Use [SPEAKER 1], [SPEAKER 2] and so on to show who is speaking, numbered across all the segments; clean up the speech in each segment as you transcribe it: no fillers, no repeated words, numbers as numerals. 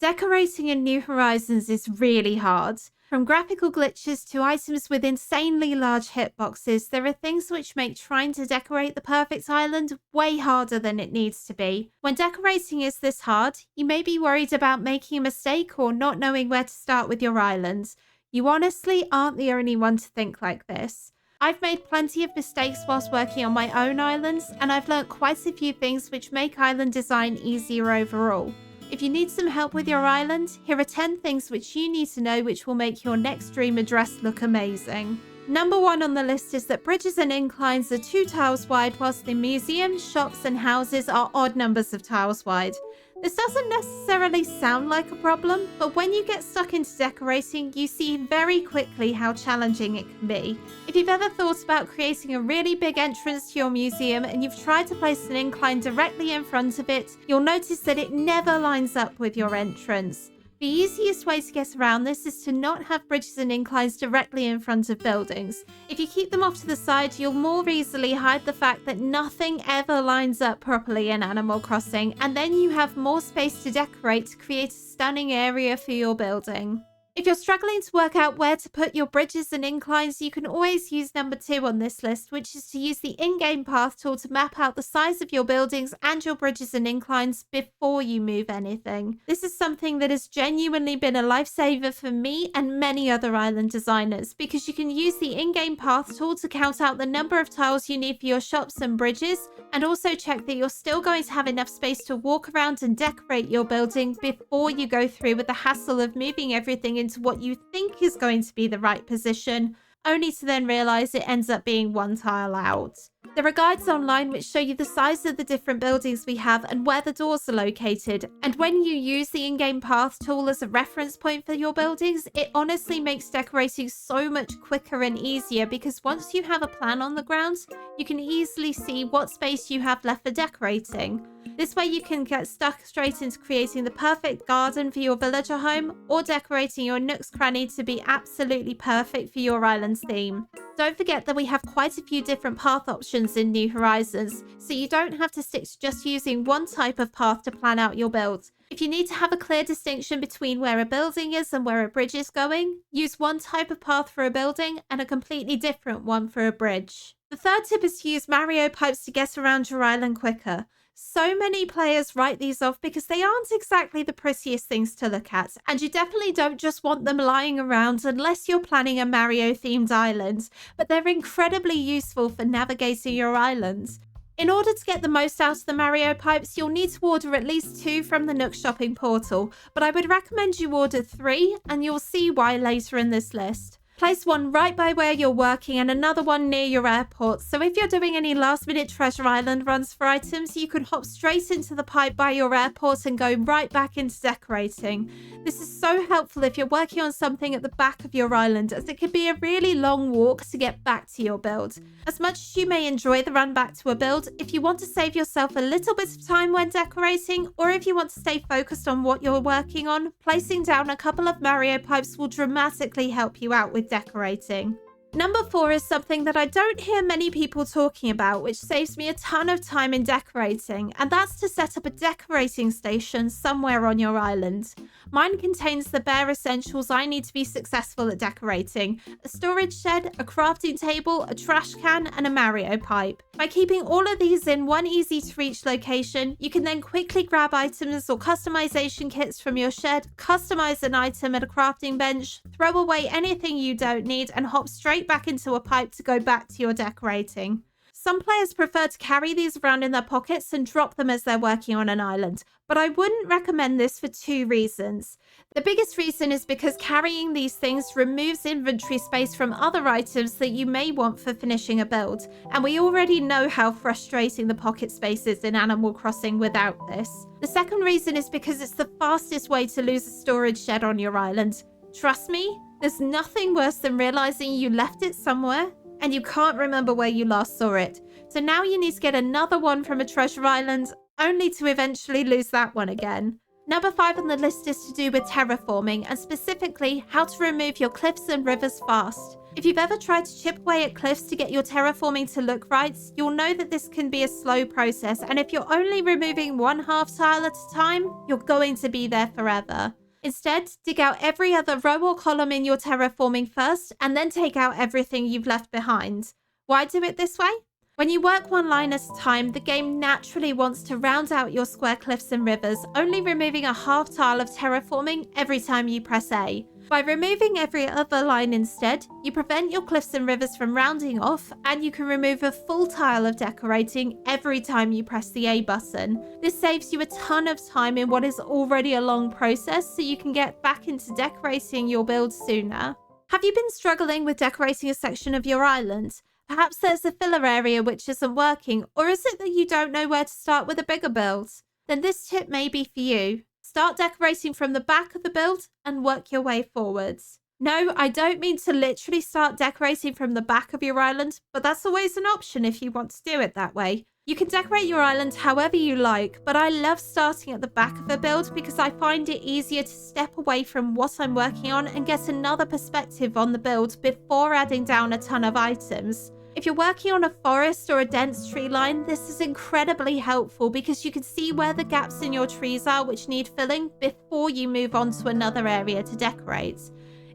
[SPEAKER 1] Decorating in New Horizons is really hard. From graphical glitches to items with insanely large hitboxes, there are things which make trying to decorate the perfect island way harder than it needs to be. When decorating is this hard, you may be worried about making a mistake or not knowing where to start with your island. You honestly aren't the only one to think like this. I've made plenty of mistakes whilst working on my own islands, and I've learnt quite a few things which make island design easier overall. If you need some help with your island, here are 10 things which you need to know which will make your next dream address look amazing. Number 1 on the list is that bridges and inclines are 2 tiles wide, whilst the museums, shops and houses are odd numbers of tiles wide. This doesn't necessarily sound like a problem, but when you get stuck into decorating, you see very quickly how challenging it can be. If you've ever thought about creating a really big entrance to your museum and you've tried to place an incline directly in front of it, you'll notice that it never lines up with your entrance. The easiest way to get around this is to not have bridges and inclines directly in front of buildings. If you keep them off to the side, you'll more easily hide the fact that nothing ever lines up properly in Animal Crossing, and then you have more space to decorate to create a stunning area for your building. If you're struggling to work out where to put your bridges and inclines, you can always use number 2 on this list, which is to use the in-game path tool to map out the size of your buildings and your bridges and inclines before you move anything. This is something that has genuinely been a lifesaver for me and many other island designers, because you can use the in-game path tool to count out the number of tiles you need for your shops and bridges, and also check that you're still going to have enough space to walk around and decorate your building before you go through with the hassle of moving everything into what you think is going to be the right position, only to then realize it ends up being 1 tile out. There are guides online which show you the size of the different buildings we have and where the doors are located, and when you use the in-game path tool as a reference point for your buildings, it honestly makes decorating so much quicker and easier, because once you have a plan on the ground, you can easily see what space you have left for decorating. This way you can get stuck straight into creating the perfect garden for your villager home, or decorating your nook's cranny to be absolutely perfect for your island's theme. Don't forget that we have quite a few different path options in New Horizons, so you don't have to stick to just using one type of path to plan out your build. If you need to have a clear distinction between where a building is and where a bridge is going, use one type of path for a building and a completely different one for a bridge. The third tip is to use Mario pipes to get around your island quicker. So many players write these off because they aren't exactly the prettiest things to look at, and you definitely don't just want them lying around unless you're planning a Mario-themed island, but they're incredibly useful for navigating your island. In order to get the most out of the Mario pipes, you'll need to order at least 2 from the Nook shopping portal, but I would recommend you order 3, and you'll see why later in this list. Place one right by where you're working and another one near your airport, so if you're doing any last-minute Treasure Island runs for items, you can hop straight into the pipe by your airport and go right back into decorating. This is so helpful if you're working on something at the back of your island, as it can be a really long walk to get back to your build. As much as you may enjoy the run back to a build, if you want to save yourself a little bit of time when decorating, or if you want to stay focused on what you're working on, placing down a couple of Mario pipes will dramatically help you out with decorating. Number 4 is something that I don't hear many people talking about, which saves me a ton of time in decorating, and that's to set up a decorating station somewhere on your island. Mine contains the bare essentials I need to be successful at decorating: a storage shed, a crafting table, a trash can, and a Mario pipe. By keeping all of these in one easy to reach location, you can then quickly grab items or customization kits from your shed, customize an item at a crafting bench, throw away anything you don't need, and hop straight back into a pipe to go back to your decorating. Some players prefer to carry these around in their pockets and drop them as they're working on an island, but I wouldn't recommend this for 2 reasons. The biggest reason is because carrying these things removes inventory space from other items that you may want for finishing a build, and we already know how frustrating the pocket space is in Animal Crossing without this. The second reason is because it's the fastest way to lose a storage shed on your island. Trust me, there's nothing worse than realizing you left it somewhere and you can't remember where you last saw it. So now you need to get another one from a treasure island, only to eventually lose that one again. Number 5 on the list is to do with terraforming, and specifically how to remove your cliffs and rivers fast. If you've ever tried to chip away at cliffs to get your terraforming to look right, you'll know that this can be a slow process, and if you're only removing one half tile at a time, you're going to be there forever. Instead, dig out every other row or column in your terraforming first, and then take out everything you've left behind. Why do it this way? When you work one line at a time, the game naturally wants to round out your square cliffs and rivers, only removing a half tile of terraforming every time you press A. By removing every other line instead, you prevent your cliffs and rivers from rounding off, and you can remove a full tile of decorating every time you press the A button. This saves you a ton of time in what is already a long process, so you can get back into decorating your build sooner. Have you been struggling with decorating a section of your island? Perhaps there's a filler area which isn't working, or is it that you don't know where to start with a bigger build? Then this tip may be for you. Start decorating from the back of the build and work your way forwards. No, I don't mean to literally start decorating from the back of your island, but that's always an option if you want to do it that way. You can decorate your island however you like, but I love starting at the back of a build because I find it easier to step away from what I'm working on and get another perspective on the build before adding down a ton of items. If you're working on a forest or a dense tree line, this is incredibly helpful because you can see where the gaps in your trees are which need filling before you move on to another area to decorate.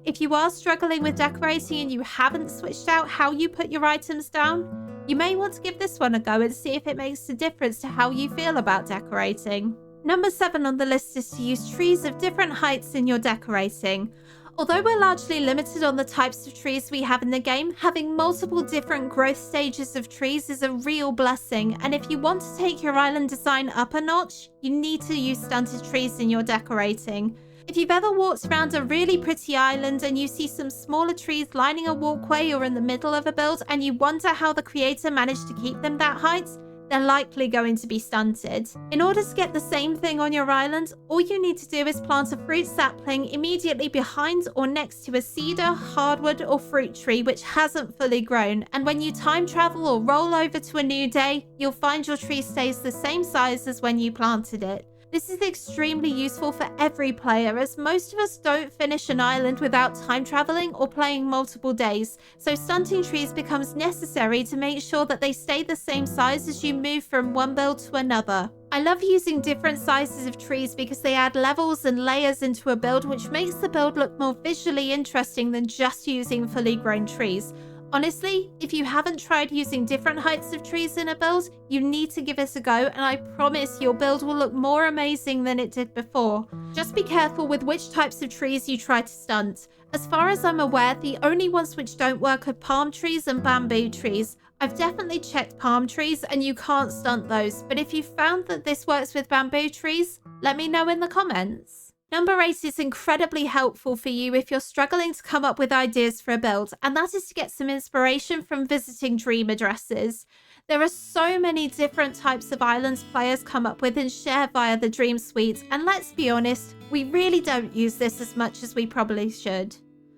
[SPEAKER 1] If you are struggling with decorating and you haven't switched out how you put your items down, you may want to give this one a go and see if it makes a difference to how you feel about decorating. Number 7 on the list is to use trees of different heights in your decorating. Although we're largely limited on the types of trees we have in the game, having multiple different growth stages of trees is a real blessing, and if you want to take your island design up a notch, you need to use stunted trees in your decorating. If you've ever walked around a really pretty island and you see some smaller trees lining a walkway or in the middle of a build and you wonder how the creator managed to keep them that height, they're likely going to be stunted. In order to get the same thing on your island, all you need to do is plant a fruit sapling immediately behind or next to a cedar, hardwood, or fruit tree which hasn't fully grown, and when you time travel or roll over to a new day, you'll find your tree stays the same size as when you planted it. This is extremely useful for every player, as most of us don't finish an island without time traveling or playing multiple days, so stunting trees becomes necessary to make sure that they stay the same size as you move from one build to another. I love using different sizes of trees because they add levels and layers into a build, which makes the build look more visually interesting than just using fully grown trees. Honestly, if you haven't tried using different heights of trees in a build, you need to give it a go, and I promise your build will look more amazing than it did before. Just be careful with which types of trees you try to stunt. As far as I'm aware, the only ones which don't work are palm trees and bamboo trees. I've definitely checked palm trees and you can't stunt those, but if you found that this works with bamboo trees, let me know in the comments. Number 8 is incredibly helpful for you if you're struggling to come up with ideas for a build, and that is to get some inspiration from visiting dream addresses. There are so many different types of islands players come up with and share via the Dream Suite, and let's be honest, we really don't use this as much as we probably should.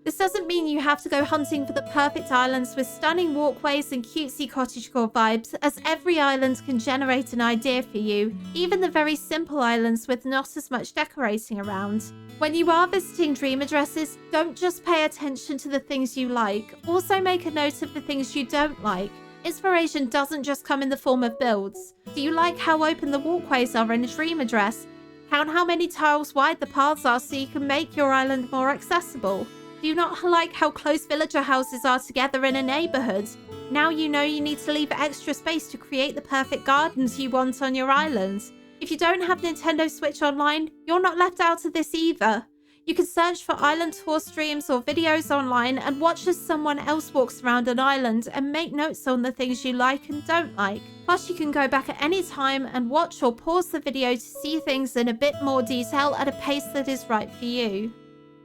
[SPEAKER 1] This doesn't mean you have to go hunting for the perfect islands with stunning walkways and cutesy cottagecore vibes, as every island can generate an idea for you, even the very simple islands with not as much decorating around. When you are visiting dream addresses, don't just pay attention to the things you like, also make a note of the things you don't like. Inspiration doesn't just come in the form of builds. Do you like how open the walkways are in a dream address? Count how many tiles wide the paths are so you can make your island more accessible. Do you not like how close villager houses are together in a neighborhood? Now you know you need to leave extra space to create the perfect gardens you want on your island. If you don't have Nintendo Switch Online, you're not left out of this either. You can search for island tour streams or videos online and watch as someone else walks around an island and make notes on the things you like and don't like. Plus, you can go back at any time and watch or pause the video to see things in a bit more detail at a pace that is right for you.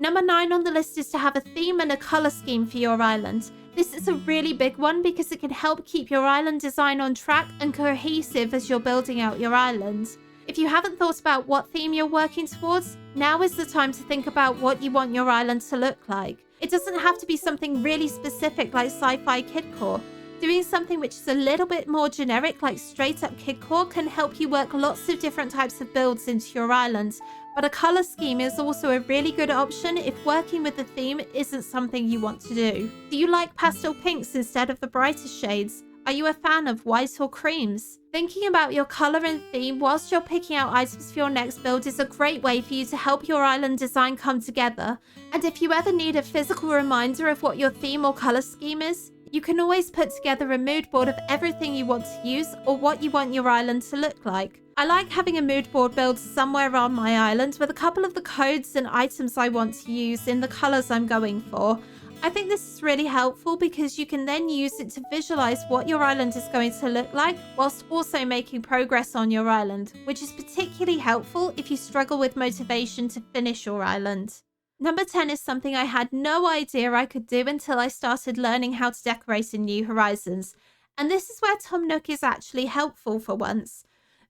[SPEAKER 1] Number 9 on the list is to have a theme and a colour scheme for your island. This is a really big one because it can help keep your island design on track and cohesive as you're building out your island. If you haven't thought about what theme you're working towards, now is the time to think about what you want your island to look like. It doesn't have to be something really specific like sci-fi kidcore. Doing something which is a little bit more generic like straight up kidcore can help you work lots of different types of builds into your island, But a color scheme is also a really good option if working with the theme isn't something you want to do. Do you like pastel pinks instead of the brightest shades? Are you a fan of white or creams? Thinking about your color and theme whilst you're picking out items for your next build is a great way for you to help your island design come together. And if you ever need a physical reminder of what your theme or color scheme is, you can always put together a mood board of everything you want to use or what you want your island to look like. I like having a mood board built somewhere on my island with a couple of the codes and items I want to use in the colors I'm going for. I think this is really helpful because you can then use it to visualize what your island is going to look like whilst also making progress on your island, which is particularly helpful if you struggle with motivation to finish your island. Number 10 is something I had no idea I could do until I started learning how to decorate in New Horizons. And this is where Tom Nook is actually helpful for once.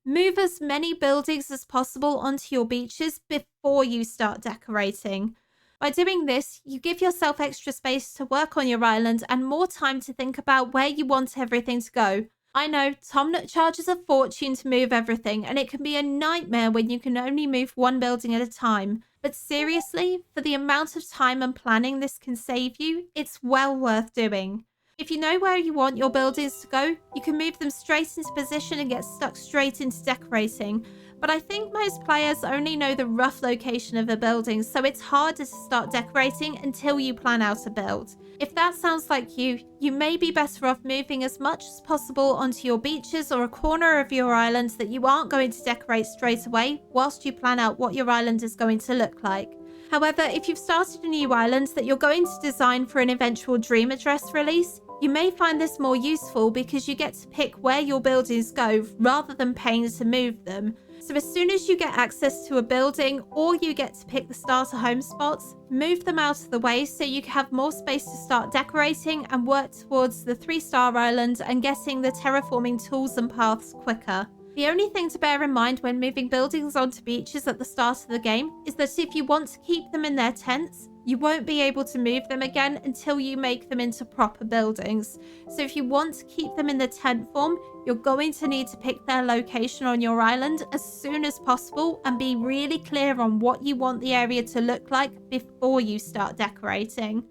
[SPEAKER 1] Move as many buildings as possible onto your beaches before you start decorating. By doing this, you give yourself extra space to work on your island and more time to think about where you want everything to go. I know, Tom Nook charges a fortune to move everything, and it can be a nightmare when you can only move one building at a time. But seriously, for the amount of time and planning this can save you, it's well worth doing. If you know where you want your buildings to go, you can move them straight into position and get stuck straight into decorating. But I think most players only know the rough location of a building, so it's harder to start decorating until you plan out a build. If that sounds like you, you may be better off moving as much as possible onto your beaches or a corner of your island that you aren't going to decorate straight away whilst you plan out what your island is going to look like. However, if you've started a new island that you're going to design for an eventual Dream Address release, you may find this more useful because you get to pick where your buildings go rather than paying to move them. So as soon as you get access to a building or you get to pick the starter home spots, move them out of the way so you have more space to start decorating and work towards the 3-star island and getting the terraforming tools and paths quicker. The only thing to bear in mind when moving buildings onto beaches at the start of the game is that if you want to keep them in their tents, you won't be able to move them again until you make them into proper buildings. So if you want to keep them in the tent form, you're going to need to pick their location on your island as soon as possible and be really clear on what you want the area to look like before you start decorating.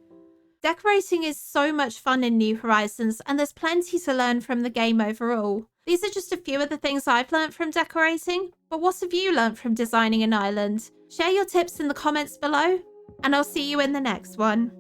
[SPEAKER 1] Decorating is so much fun in New Horizons, and there's plenty to learn from the game overall. These are just a few of the things I've learned from decorating, but what have you learned from designing an island? Share your tips in the comments below, and I'll see you in the next one.